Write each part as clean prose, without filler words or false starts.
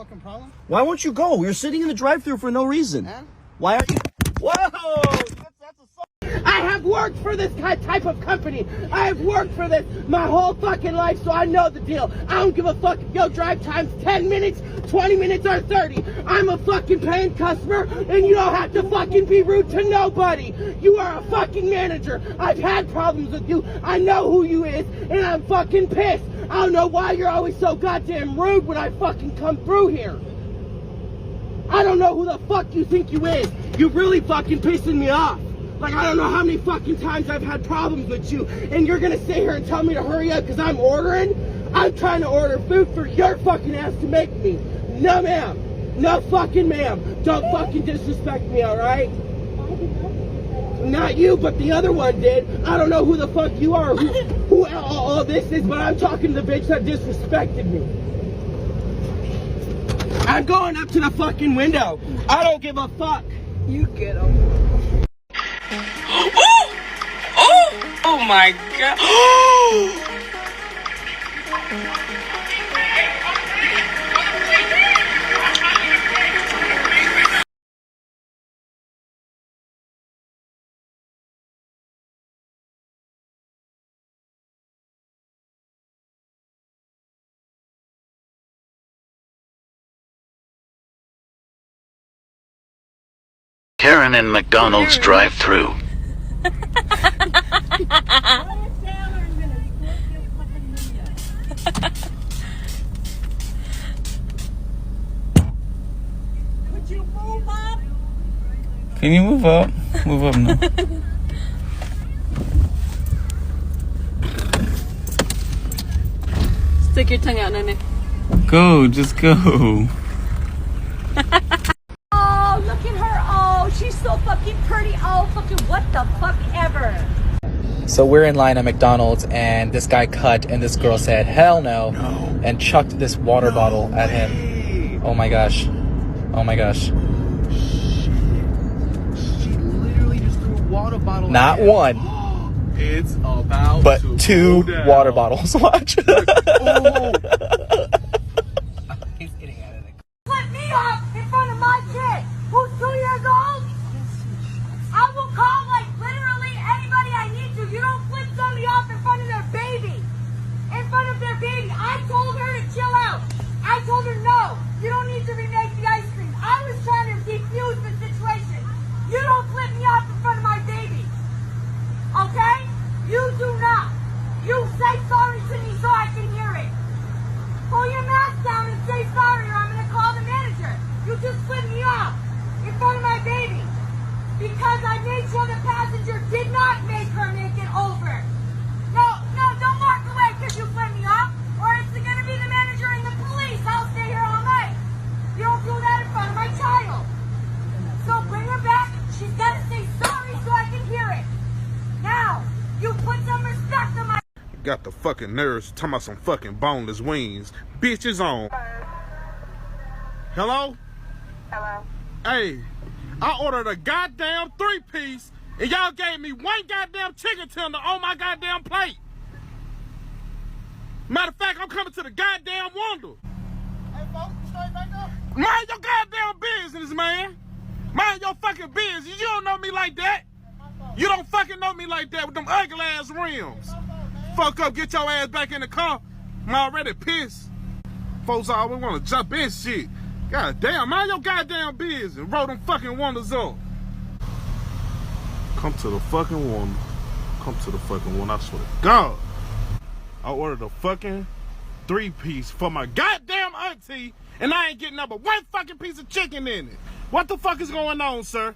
fucking problem? Why won't you go? You're sitting in the drive-thru for no reason. And? Why aren't you? Whoa! That's a... I have worked for this type of company. I have worked for this my whole fucking life, so I know the deal. I don't give a fuck if your drive time's 10 minutes, 20 minutes, or 30. I'm a fucking paying customer, and you don't have to fucking be rude to nobody. You are a fucking manager. I've had problems with you. I know who you is, and I'm fucking pissed. I don't know why you're always so goddamn rude when I fucking come through here. I don't know who the fuck you think you is. You really fucking pissing me off. Like, I don't know how many fucking times I've had problems with you, and you're gonna sit here and tell me to hurry up because I'm ordering? I'm trying to order food for your fucking ass to make me. No, ma'am. No fucking ma'am. Don't fucking disrespect me, alright? Not you, but the other one did. I don't know who the fuck you are, who all this is, but I'm talking to the bitch that disrespected me. I'm going up to the fucking window. I don't give a fuck. You get him. Oh! Oh! Oh my god. Oh! Karen in McDonald's drive-thru. Would you move up? Can you move up? Move up now. Stick your tongue out, Nene. Go, just go. Oh, look at her. Oh, she's so fucking pretty. Oh, fucking what the fuck ever. So we're in line at McDonald's, and this guy cut, and this girl said, hell no, and chucked this water bottle at him. Oh my gosh. Oh my gosh. She literally just threw a water bottle. Not one, It's about but to two go down. water bottles. Watch. Oh. He's getting at it. Flip me off in front of my kid, who's 2 years old. I will call, like, literally anybody I need to. You don't flip somebody off in front of their baby. In front of their baby. I told her to chill out. I told her, no, you don't need to remake the ice cream. I was trying to defuse the situation. You don't flip me off in front of my baby. Okay? You do not. You say sorry to me so I can hear it. Pull your mask down and say sorry, or I'm going to call the manager. You just flipped me off in front of my baby. Because I made sure the passenger did not make her make it over. No, don't walk away because you flipped me off, or it's going to be the manager and the police. I'll stay here all night. You don't do that in front of my child. So bring her back. She's got to say sorry so I can hear it. Now, you put some respect on my... Got the fucking nerves talking about some fucking boneless wings. Bitches on. Hello? Hello? Hey, I ordered a goddamn 3-piece, and y'all gave me one goddamn chicken tender on my goddamn plate. Matter of fact, I'm coming to the goddamn Wonder. Hey, folks, you straight back up? Mind your goddamn business, man. Mind your fucking business. You don't know me like that. You don't fucking know me like that with them ugly ass rims. Fuck up, get your ass back in the car. I'm already pissed. Folks always want to jump in shit. God damn, mind your goddamn business. Roll them fucking Wonders up. Come to the fucking Wonder. Come to the fucking Wonder, I swear to God. I ordered a fucking 3-piece for my goddamn auntie, and I ain't getting up but one fucking piece of chicken in it. What the fuck is going on, sir?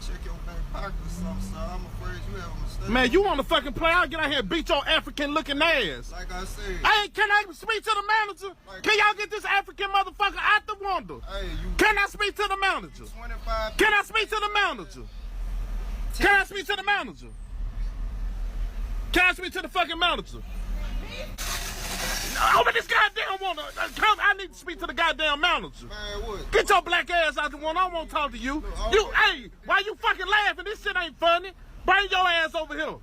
Check your back pocket or something, sir. I'm afraid you have a mistake. Man, you want to fucking play? I'll get out here and beat your African-looking ass. Like I said. Hey, can I speak to the manager? Can y'all get this African motherfucker out the Wonder? Hey, Can I speak to the manager? 25. Can I speak to the manager? Can I speak to the manager? Can I speak to the fucking manager? Over this goddamn Wonder. Come, I need to speak to the goddamn manager. Man, what? Get your black ass out the Wonder. I won't talk to you. Hey, why you fucking laughing? This shit ain't funny. Bring your ass over here.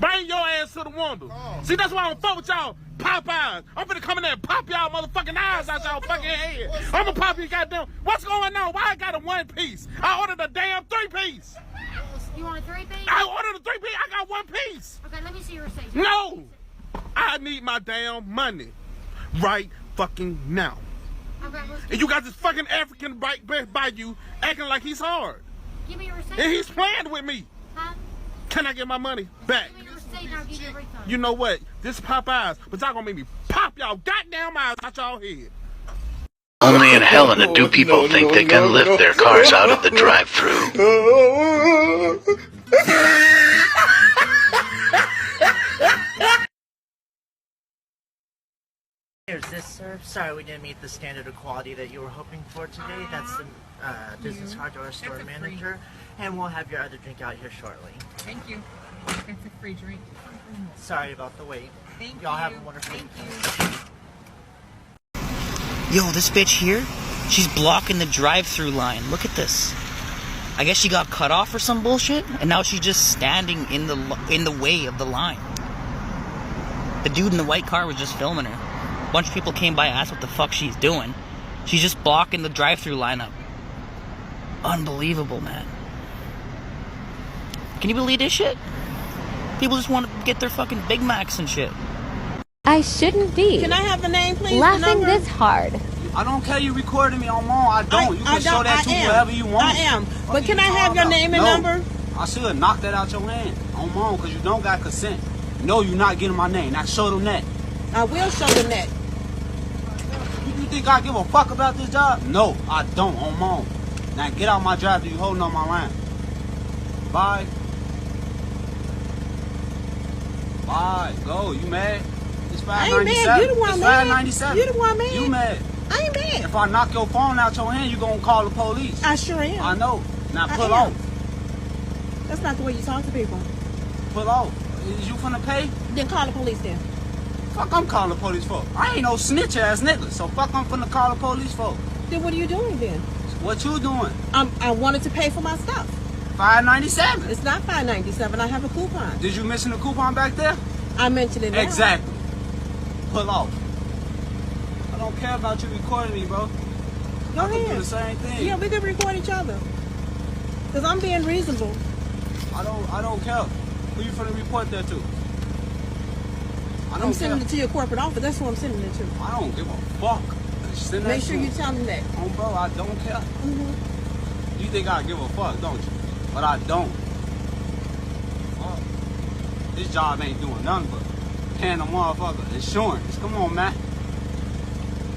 Bring your ass to the window. See, that's why I don't fuck with y'all Popeyes. I'm finna come in there and pop y'all motherfucking eyes out y'all fucking head. I'm gonna pop you goddamn. What's going on? Why I got a 1 piece? I ordered a damn 3 piece. You want a 3-piece? I ordered a 3 piece. I got 1 piece. Okay, let me see your receipt. No. I need my damn money right fucking now. Okay, And you got this fucking African by you acting like he's hard. give me your receipt. And he's playing with me. Huh? Can I get my money back? Give me your receipt and I'll give you a refund. You know what? This Popeyes, but y'all gonna make me pop y'all goddamn eyes out y'all head. Only in Helena do people think they can lift their cars out of the drive-thru. Here's this, sir. Sorry we didn't meet the standard of quality that you were hoping for today. That's the business card to our store manager. And we'll have your other drink out here shortly. Thank you. It's a free drink. Sorry about the wait. Thank Y'all you. have a wonderful evening. Yo, this bitch here, she's blocking the drive-thru line. Look at this. I guess she got cut off or some bullshit, and now she's just standing in the way of the line. The dude in the white car was just filming her. A bunch of people came by and asked what the fuck she's doing. She's just blocking the drive-thru lineup. Unbelievable, man. Can you believe this shit? People just want to get their fucking Big Macs and shit. I shouldn't be. Can I have the name, please? Laughing this hard. I don't care you recording me on mom. I don't. You can show that to whoever you want. I am. But can I have your name and number? I should knock that out your hand on mom because you don't got consent. No, you're not getting my name. Now show them that. I will show them that. You think I give a fuck about this job? No, I don't on mom. Now get out my drive. You holding on my line. Bye. Bye. Go. You mad? It's I ain't mad. You the one mad. You the one mad. You mad? I ain't mad. If I knock your phone out your hand, you gonna call the police. I sure am. I know. Now I pull am. off. That's not the way you talk to people. Pull off. Is you finna pay? Then call the police then. Fuck I'm calling the police for. I ain't no snitch ass nigga. So fuck I'm finna call the police for. Then what are you doing then? What you doing? I wanted to pay for my stuff. $5.97. It's not $5.97. I have a coupon. Did you mention the coupon back there? I mentioned it now. Exactly. Pull off. I don't care about you recording me, bro. Go I can do ahead. the same thing. Yeah, we can record each other. Because I'm being reasonable. I don't care. Who you finna report that to? I'm sending it to your corporate office. That's who I'm sending it to. I don't give a fuck. Send that Make sure to you him. tell them that. Oh, bro, I don't care. Mm-hmm. You think I give a fuck, don't you? But I don't. Fuck. This job ain't doing nothing but paying a motherfucker insurance. Come on, man.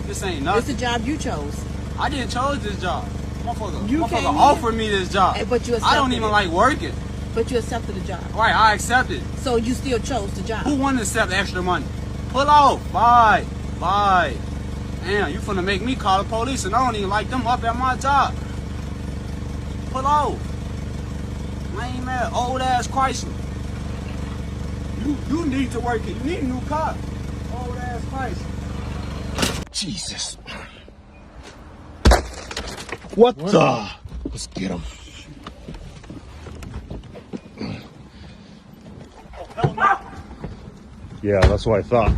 This ain't nothing. It's the job you chose. I didn't chose this job. Motherfucker You came offered me this job. But you accepted I don't even it. like working. But you accepted the job. Right, I accepted. So you still chose the job. Who wanted to accept extra money? Pull off. Bye. Bye. Damn, you finna make me call the police and I don't even like them up at my job. Pull off. Lame ass, old ass Chrysler. You need to work it. You need a new car. Old ass Chrysler. Jesus. What the? Let's get him. Yeah, that's what I thought.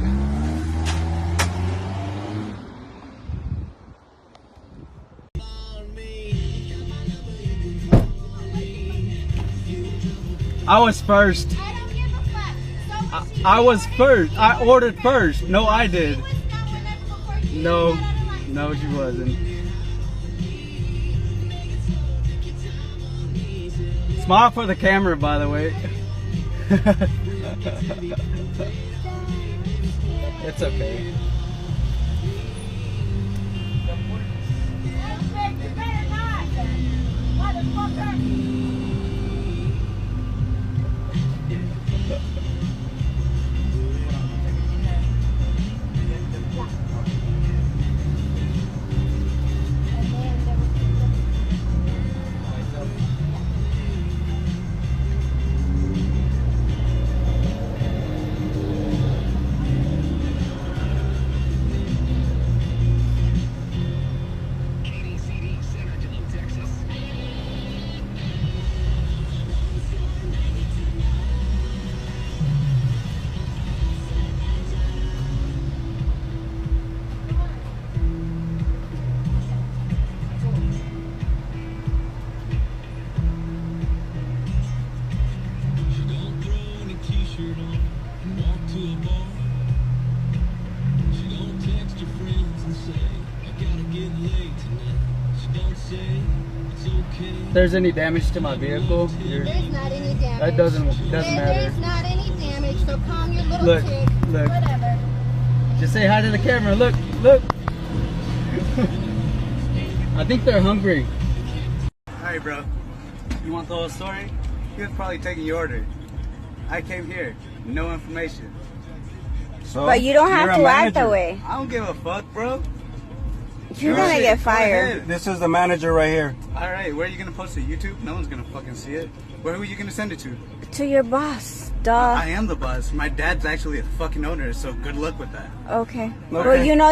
I was first. I was first. I ordered first. No, I did. No, she wasn't. Smile for the camera, by the way. It's okay. If there's any damage to my vehicle, There's not any damage. that doesn't matter. There's not any damage, so calm your little Look, chick. look. Whatever. Just say hi to the camera. Look, look. I think they're hungry. Alright, bro. You want the whole story? He was probably taking your order. I came here, no information. So, But you don't have you're to a act that manager. way. I don't give a fuck, bro. You're gonna get fired. This is the manager right here. Alright, where are you gonna post it? YouTube? No one's gonna fucking see it. Who are you gonna send it to? To your boss, duh. I am the boss. My dad's actually a fucking owner, so good luck with that. Okay. Well, you know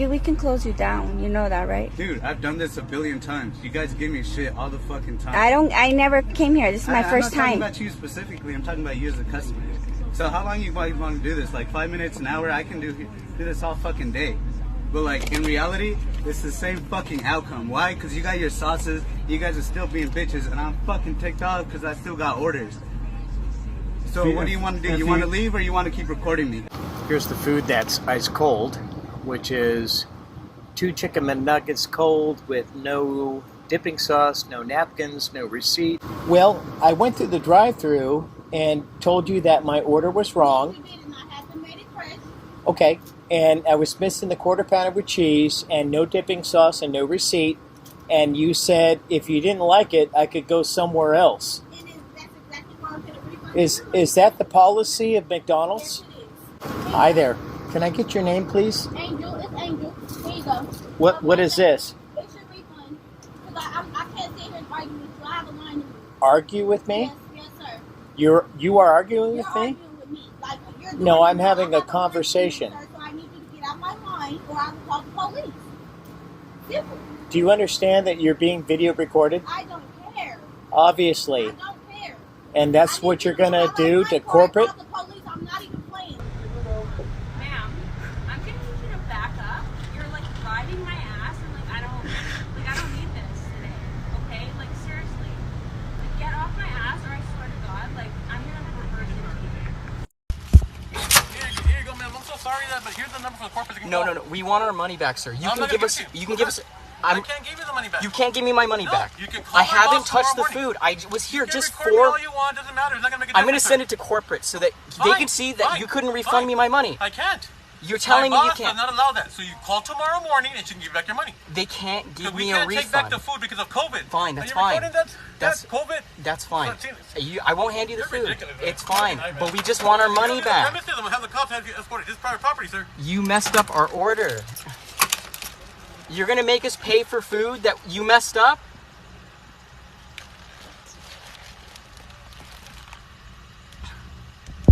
we can close you down. You know that, right? Dude, I've done this a billion times. You guys give me shit all the fucking time. I never came here. This is my first I'm not time. talking about you specifically. I'm talking about you as a customer. So how long you might want to do this? Like 5 minutes, an hour? I can do this all fucking day. But like in reality, it's the same fucking outcome. Why? Because you got your sauces. You guys are still being bitches, and I'm fucking ticked off because I still got orders. So what do you want to do? You want to leave or you want to keep recording me? Here's the food that's ice cold, which is 2 chicken McNuggets cold with no dipping sauce, no napkins, no receipt. Well, I went through the drive-thru and told you that my order was wrong. Okay, and I was missing the quarter pounder with cheese and no dipping sauce and no receipt. And you said if you didn't like it, I could go somewhere else. Is that the policy of McDonald's? Hi there. Can I get your name, please? Angel, it's Angel. Here you go. What is this? It's your refund. Because I can't sit here and argue with you. I have a line to you. Argue with me? Yes, sir. You are arguing with me? Arguing with me. Like, you're doing No, I'm it. having a not gonna listen to you, conversation. sir, so I need you to get out my line or I will call the police. Simple. Do you understand that you're being video recorded? I don't care. Obviously. I don't care. And that's what you're gonna do to corporate? Call the police. I'm not even playing. Ma'am, I'm gonna need you to back up. You're like driving my ass, and like I don't need this today. Okay, like seriously, like get off my ass, or I swear to God, like I'm gonna have a reversion on you. Here you go, ma'am. I'm so sorry but here's the number for the corporate. No. We want our money back, sir. You can give us. I can't give you the money back. You can't give me my money back. You can call I my haven't boss touched the tomorrow food. I was here just record me for. all you want. Doesn't matter. It's not gonna make a I'm gonna difference, send sir. it to corporate so that they Fine, can see that fine, you couldn't refund fine. me my money. I can't. You're telling me my you boss can't. does not allow that. So you call tomorrow morning and she can give you back your money. They can't give We me a can't refund. take back the food because of COVID. Fine, that's Are you fine. recording that? That's COVID. That's fine. That's I won't hand you the food. ridiculous. It's fine, but we just want our money back. Premises, I'm gonna have the cops have you escorted. This is private property, sir. You messed up our order. You're gonna make us pay for food that you messed up?